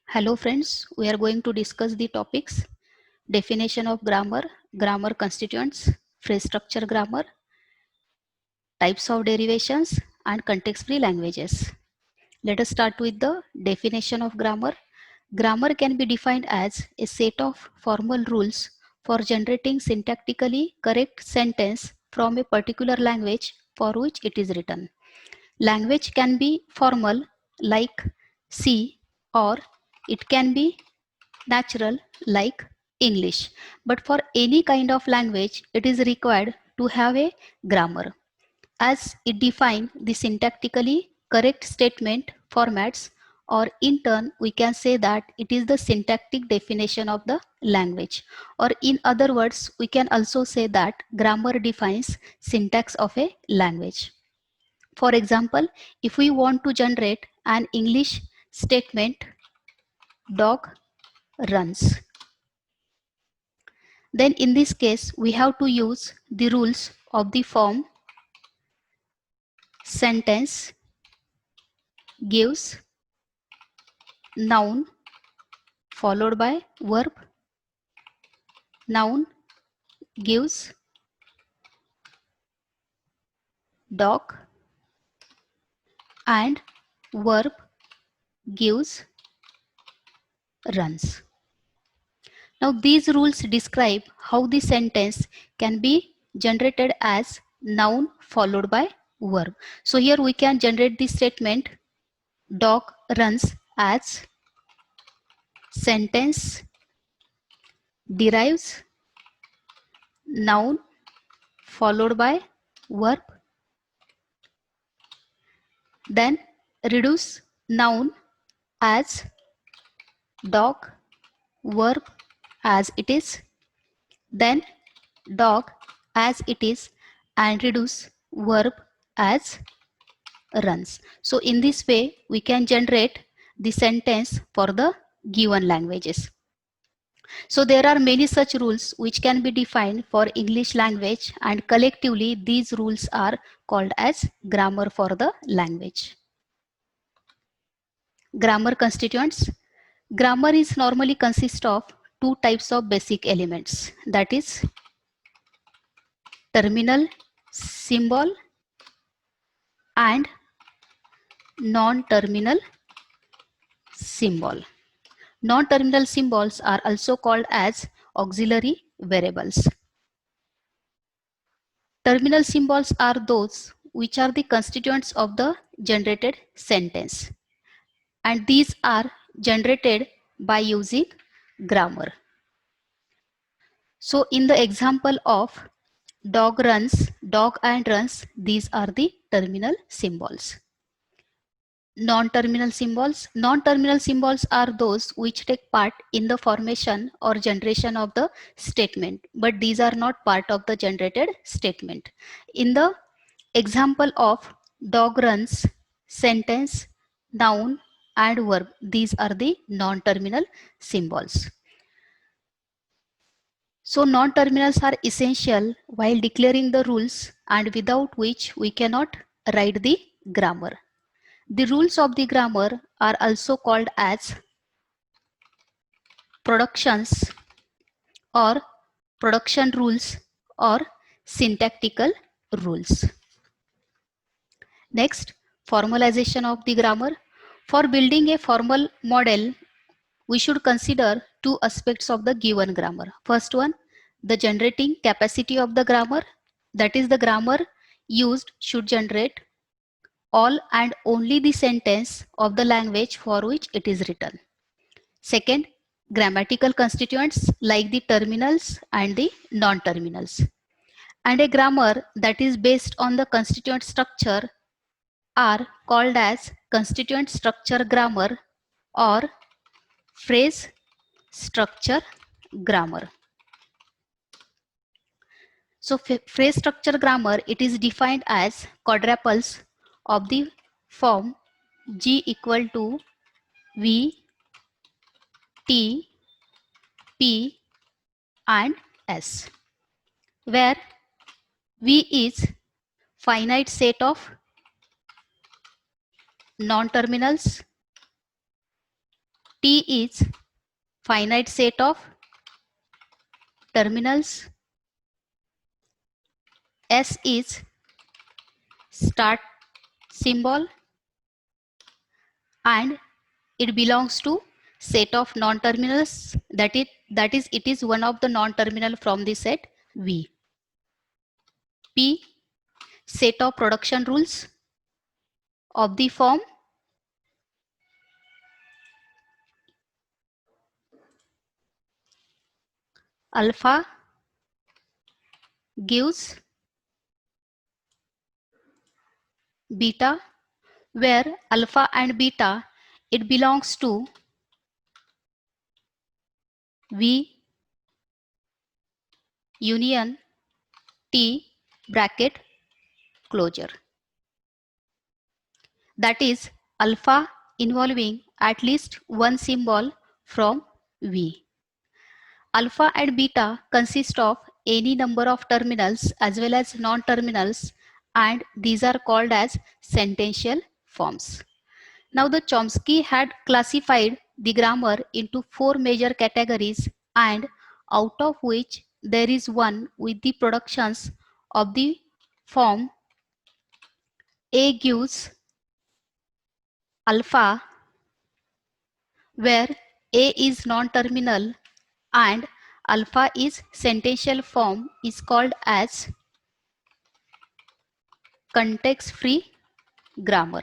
Hello friends, we are going to discuss the topics definition of grammar, grammar constituents, phrase structure grammar, types of derivations and context-free languages. Let us start with the definition of grammar. Grammar can be defined as a set of formal rules for generating syntactically correct sentence from a particular language for which it is written. Language can be formal like C, or it can be natural like English. But for any kind of language, it is required to have a grammar, as it defines the syntactically correct statement formats, or in turn we can say that it is the syntactic definition of the language, or in other words we can also say that grammar defines syntax of a language. For example, if we want to generate an English statement, dog runs, then in this case we have to use the rules of the form sentence gives noun followed by verb, noun gives dog, and verb gives runs. Now these rules describe how the sentence can be generated as noun followed by verb. So here we can generate the statement dog runs as sentence derives noun followed by verb, then reduce noun as dog, verb as it is, then dog as it is, and reduce verb as runs. So in this way we can generate the sentence for the given languages. So there are many such rules which can be defined for English language, and collectively these rules are called as grammar for the language. Grammar constituents. Grammar is normally consist of two types of basic elements, that is terminal symbol and non-terminal symbol. Non-terminal symbols are also called as auxiliary variables. Terminal symbols are those which are the constituents of the generated sentence, and these are generated by using grammar. So in the example of dog runs, dog and runs, these are the terminal symbols. Non-terminal symbols. Non-terminal symbols are those which take part in the formation or generation of the statement, but these are not part of the generated statement. In the example of dog runs, sentence, noun and verb, these are the non-terminal symbols. So non-terminals are essential while declaring the rules, and without which we cannot write the grammar. The rules of the grammar are also called as productions or production rules or syntactical rules. Next, formalization of the grammar. For building a formal model, we should consider two aspects of the given grammar. First one, the generating capacity of the grammar, that is the grammar used should generate all and only the sentence of the language for which it is written. Second, grammatical constituents like the terminals and the non-terminals. And a grammar that is based on the constituent structure are called as constituent structure grammar or phrase structure grammar. So phrase structure grammar, it is defined as quadruples of the form G equal to V, T, P and S, where V is finite set of non-terminals, T is finite set of terminals. S is start symbol, and it belongs to set of non-terminals, that is it is one of the non-terminal from the set V. P, set of production rules of the form alpha gives beta, where alpha and beta, it belongs to V union T bracket closure. That is alpha involving at least one symbol from V. Alpha and beta consist of any number of terminals as well as non-terminals, and these are called as sentential forms. Now the Chomsky had classified the grammar into four major categories, and out of which there is one with the productions of the form A gives alpha, where A is non-terminal and alpha is sentential form, is called as context-free grammar.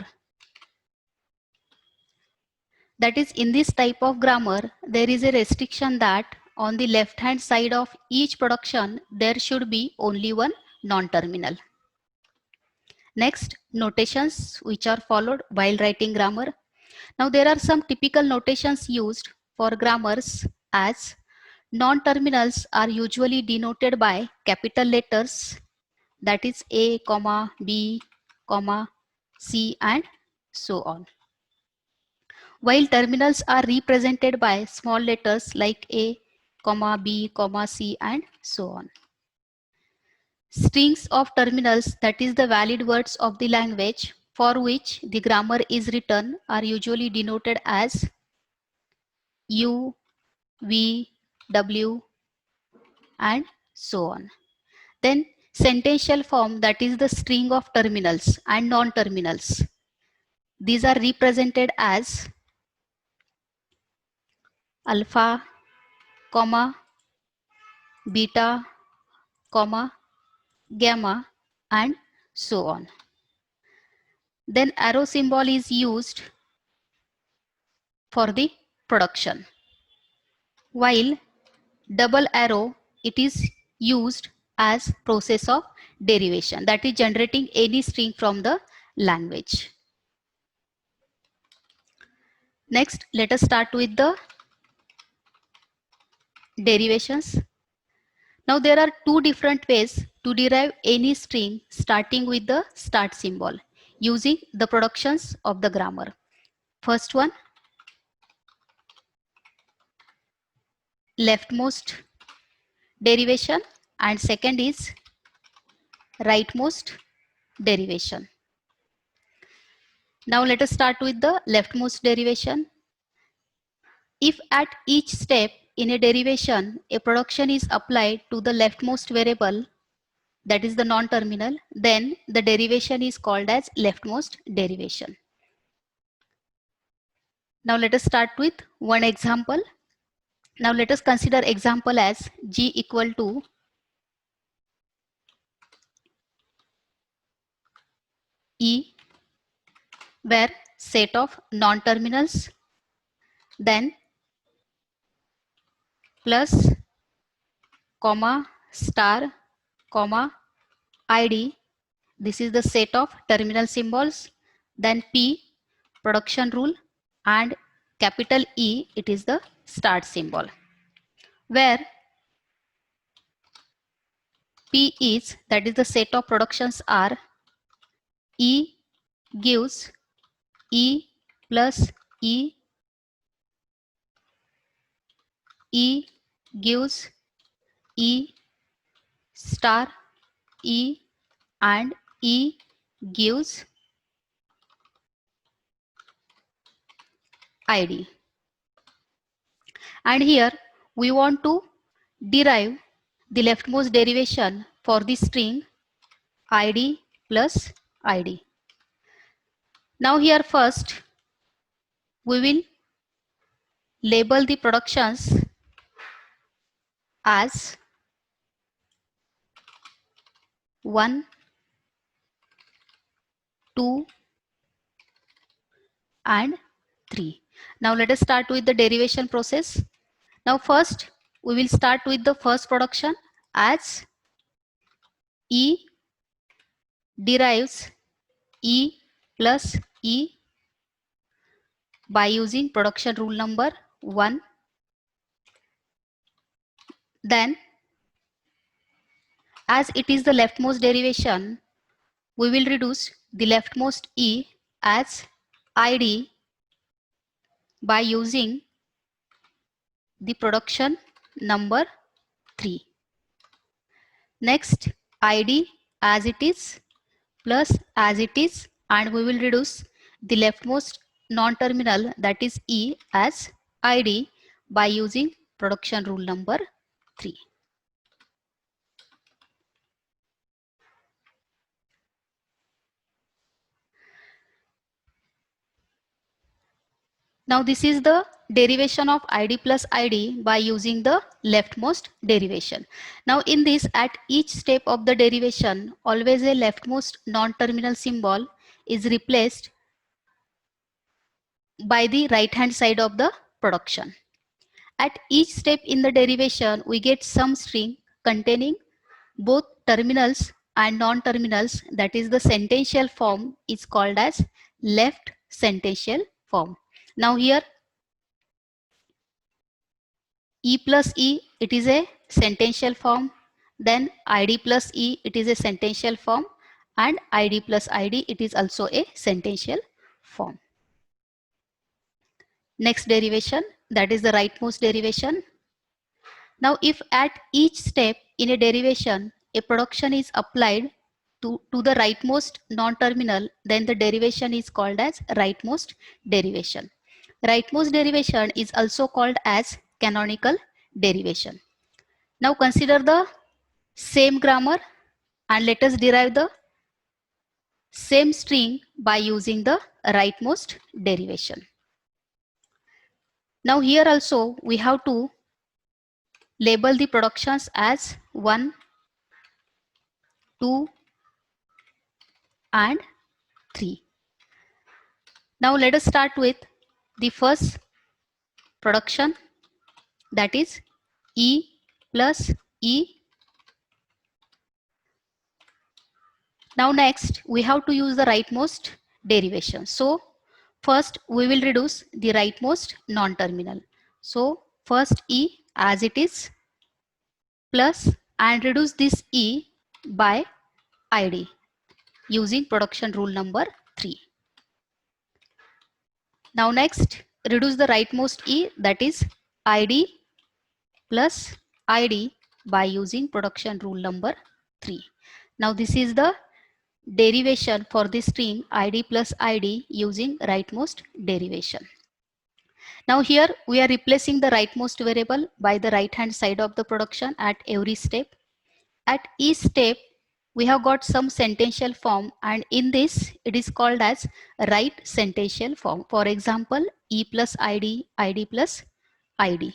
That is, in this type of grammar, there is a restriction that on the left hand side of each production, there should be only one non-terminal. Next, notations which are followed while writing grammar. Now there are some typical notations used for grammars, as non-terminals are usually denoted by capital letters, that is A, B, C, and so on, while terminals are represented by small letters like A, B, C, and so on. Strings of terminals, that is the valid words of the language for which the grammar is written, are usually denoted as U, V, W, and so on. Then sentential form, that is the string of terminals and non-terminals. These are represented as alpha, comma, beta, comma, gamma, and so on. Then arrow symbol is used for the production, while double arrow, it is used as process of derivation, that is generating any string from the language. Next, let us start with the derivations. Now there are two different ways to derive any string starting with the start symbol using the productions of the grammar. First one, leftmost derivation, and second is rightmost derivation. Now let us start with the leftmost derivation. If at each step in a derivation, a production is applied to the leftmost variable, that is the non-terminal, then the derivation is called as leftmost derivation. Now let us start with one example. Now let us consider example as G equal to E, where set of non-terminals, then plus, comma, star, comma, ID. This is the set of terminal symbols. Then P, production rule, and capital E, it is the start symbol, where P is, that is the set of productions are E gives E plus E, E gives E star E, and E gives ID. And here we want to derive the leftmost derivation for the string id plus id. Now here first we will label the productions as 1, 2 and 3. Now let us start with the derivation process. Now first we will start with the first production as E derives E plus E by using production rule number 1. Then as it is the leftmost derivation, we will reduce the leftmost E as id by using the production number 3. Next id as it is plus as it is, and we will reduce the leftmost non-terminal, that is E, as id by using production rule number 3. Now this is the derivation of id plus id by using the leftmost derivation. Now in this, at each step of the derivation, always a leftmost non-terminal symbol is replaced by the right hand side of the production. At each step in the derivation, we get some string containing both terminals and non-terminals, that is the sentential form is called as left sentential form. Now here E plus E, it is a sentential form, then id plus E, it is a sentential form, and id plus id, it is also a sentential form. Next derivation, that is the rightmost derivation. Now if at each step in a derivation a production is applied to the rightmost non-terminal, then the derivation is called as rightmost derivation. Rightmost derivation is also called as canonical derivation. Now consider the same grammar and let us derive the same string by using the rightmost derivation. Now here also we have to label the productions as 1, 2 and 3. Now let us start with the first production, that is E plus E. Now next we have to use the rightmost derivation. So first we will reduce the rightmost non-terminal. So first E as it is plus and reduce this E by id using production rule number 3. Now next reduce the rightmost E, that is id plus id by using production rule number 3. Now this is the derivation for the string id plus id using rightmost derivation. Now here we are replacing the rightmost variable by the right hand side of the production at every step. At each step we have got some sentential form, and in this it is called as right sentential form. For example, E plus id, id plus id.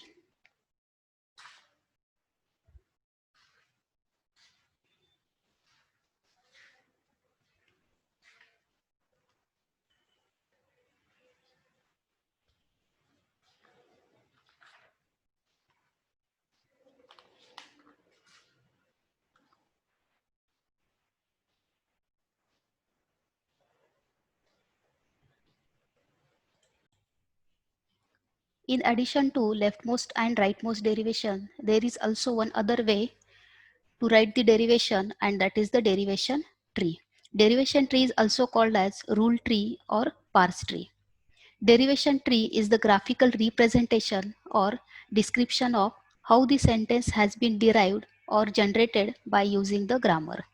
In addition to leftmost and rightmost derivation, there is also one other way to write the derivation, and that is the derivation tree. Derivation tree is also called as rule tree or parse tree. Derivation tree is the graphical representation or description of how the sentence has been derived or generated by using the grammar.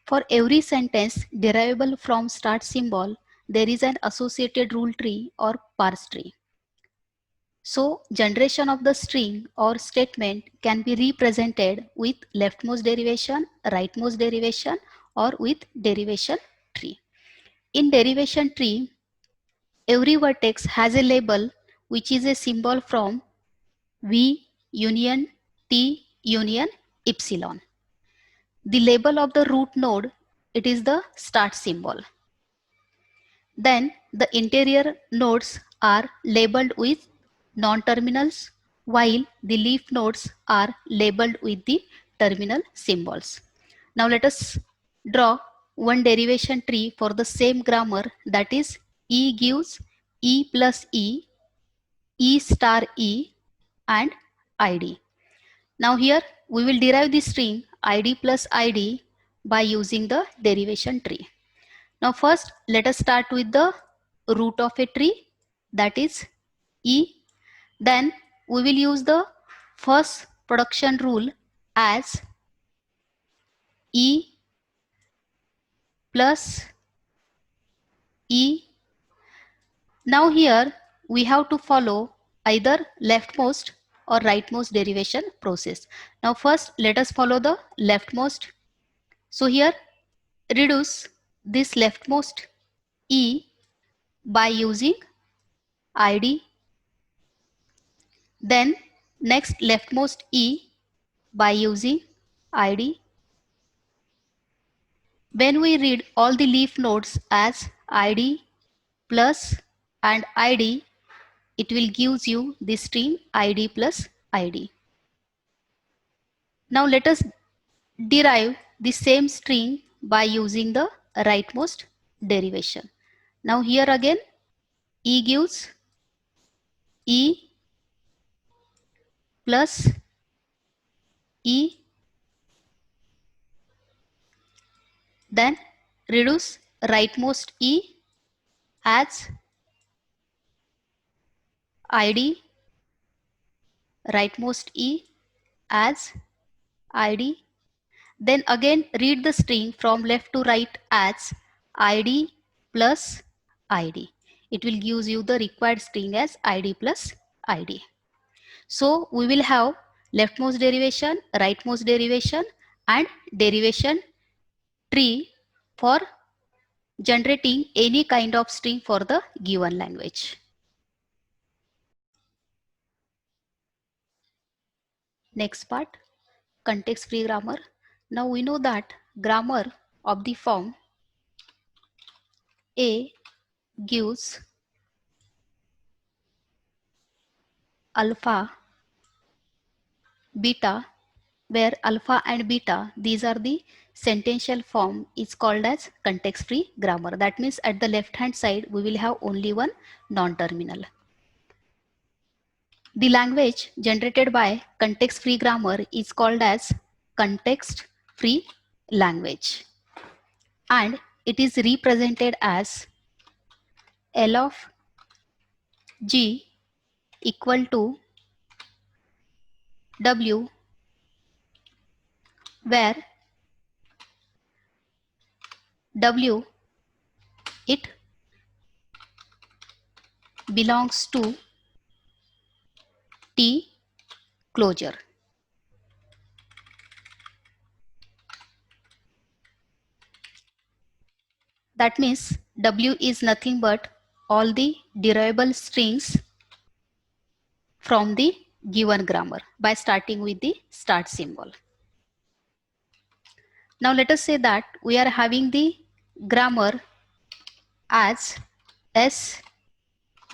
For every sentence derivable from start symbol, there is an associated rule tree or parse tree. So generation of the string or statement can be represented with leftmost derivation, rightmost derivation, or with derivation tree. In derivation tree, every vertex has a label which is a symbol from V union T union epsilon. The label of the root node, it is the start symbol. Then the interior nodes are labeled with non-terminals, while the leaf nodes are labeled with the terminal symbols. Now let us draw one derivation tree for the same grammar, that is E gives E plus E, E star E and ID. Now here we will derive the string ID plus ID by using the derivation tree. Now first let us start with the root of a tree, that is E. Then we will use the first production rule as E plus E. Now here we have to follow either leftmost or rightmost derivation process. Now first let us follow the leftmost. So here reduce this leftmost E by using ID. Then next leftmost E by using ID. When we read all the leaf nodes as ID plus and ID, it will gives you the string ID plus ID. Now let us derive the same string by using the rightmost derivation. Now here again E gives E plus E, then reduce rightmost E as ID, rightmost E as ID. Then again read the string from left to right as ID plus ID. It will give you the required string as ID plus ID. So we will have leftmost derivation, rightmost derivation and derivation tree for generating any kind of string for the given language. Next part, context free grammar. Now we know that grammar of the form A gives alpha, beta, where alpha and beta, these are the sentential form, is called as context free grammar. That means at the left hand side we will have only one non-terminal. The language generated by context free grammar is called as context free language, and it is represented as L of G equal to W, where W, it belongs to T closure. That means W is nothing but all the derivable strings from the given grammar by starting with the start symbol. Now let us say that we are having the grammar as S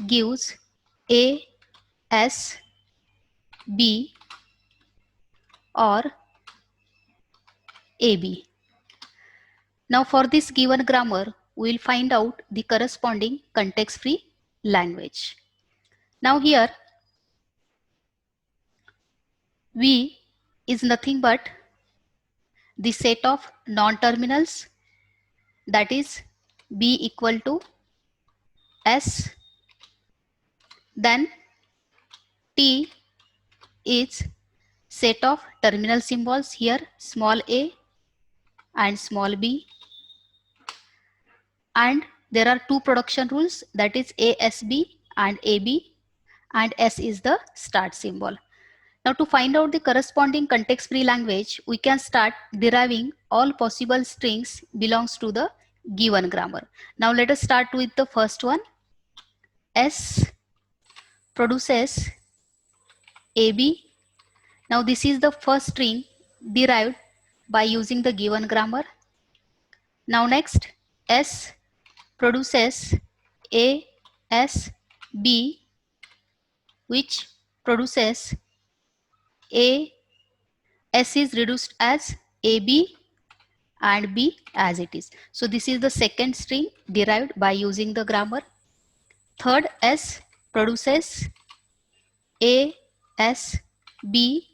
gives A, S, B or AB. Now for this given grammar, we will find out the corresponding context-free language. Now here, V is nothing but the set of non-terminals, that is B equal to S. Then T is set of terminal symbols, here small a and small b, and there are two production rules, that is ASB and AB, and S is the start symbol. Now to find out the corresponding context-free language, we can start deriving all possible strings belongs to the given grammar. Now let us start with the first one. S produces AB. Now this is the first string derived by using the given grammar. Now next, S produces A, S, B, which produces A, S is reduced as AB and B as it is. So this is the second string derived by using the grammar. Third, S produces A, S, B,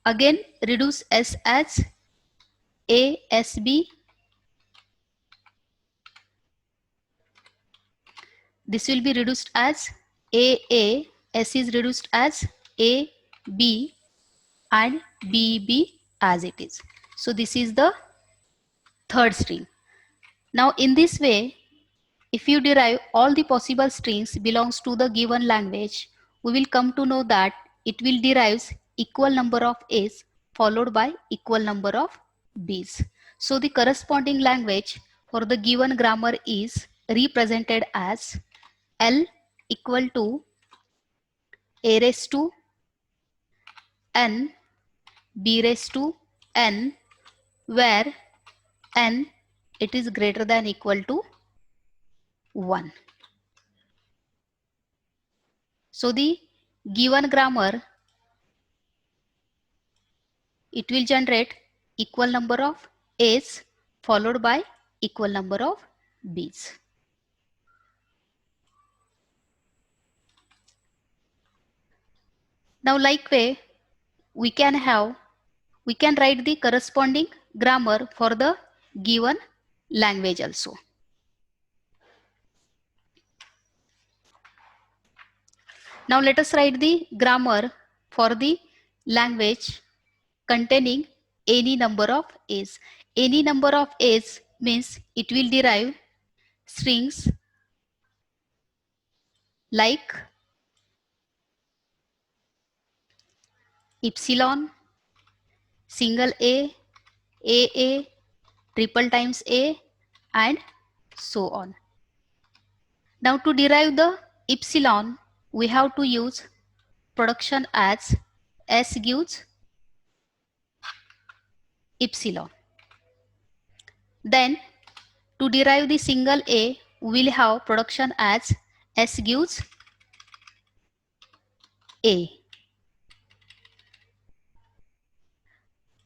again reduce S as A, S, B. This will be reduced as A, S is reduced as A, B and B, B as it is. So this is the third string. Now in this way, if you derive all the possible strings belongs to the given language, we will come to know that it will derive equal number of A's followed by equal number of B's. So the corresponding language for the given grammar is represented as L equal to A raised to N B raised to N, where N it is greater than equal to 1. So the given grammar, it will generate equal number of A's followed by equal number of B's. Now like way, we can write the corresponding grammar for the given language also. Now let us write the grammar for the language containing any number of A's. Any number of A's means it will derive strings like epsilon, single A, AA, triple times A and so on. Now to derive the epsilon, we have to use production as S gives epsilon. Then to derive the single A, we will have production as S gives A.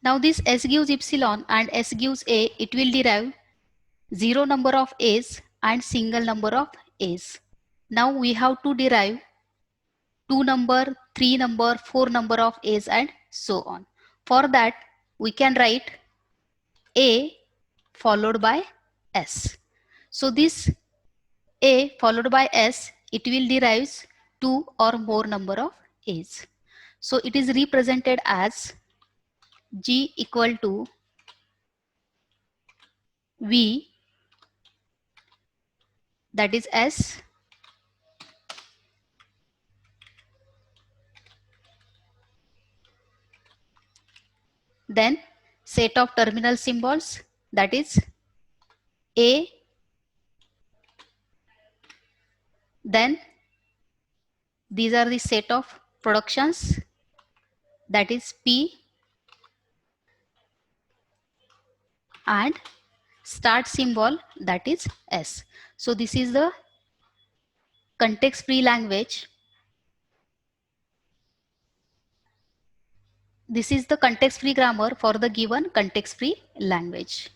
Now this S gives epsilon and S gives A, it will derive 0 number of A's and single number of A's. Now we have to derive 2 number, 3 number, 4 number of A's and so on. For that, we can write A followed by S. So this A followed by S, it will derive 2 or more number of A's. So it is represented as G equal to V, that is S, then set of terminal symbols, that is A, then these are the set of productions, that is P, and start symbol, that is S. So this is the context-free language. This is the context-free grammar for the given context-free language.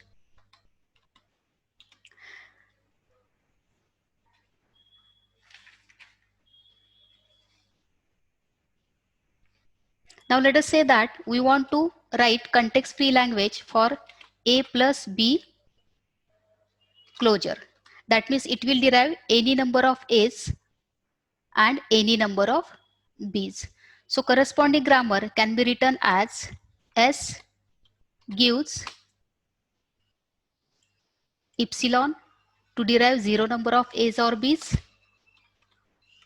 Now let us say that we want to write context-free language for A plus B closure. That means it will derive any number of A's and any number of B's. So corresponding grammar can be written as S gives epsilon to derive 0 number of A's or B's,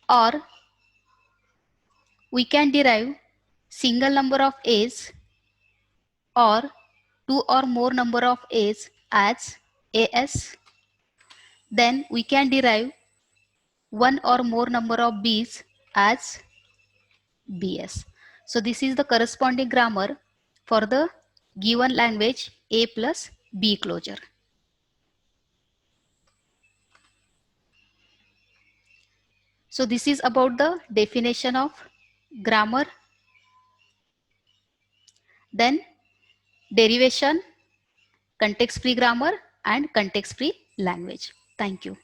or We can derive single number of A's or two or more number of A's as AS. Then we can derive one or more number of B's as BS. So this is the corresponding grammar for the given language A plus B closure. So this is about the definition of grammar, then derivation, context-free grammar and context-free language. Thank you.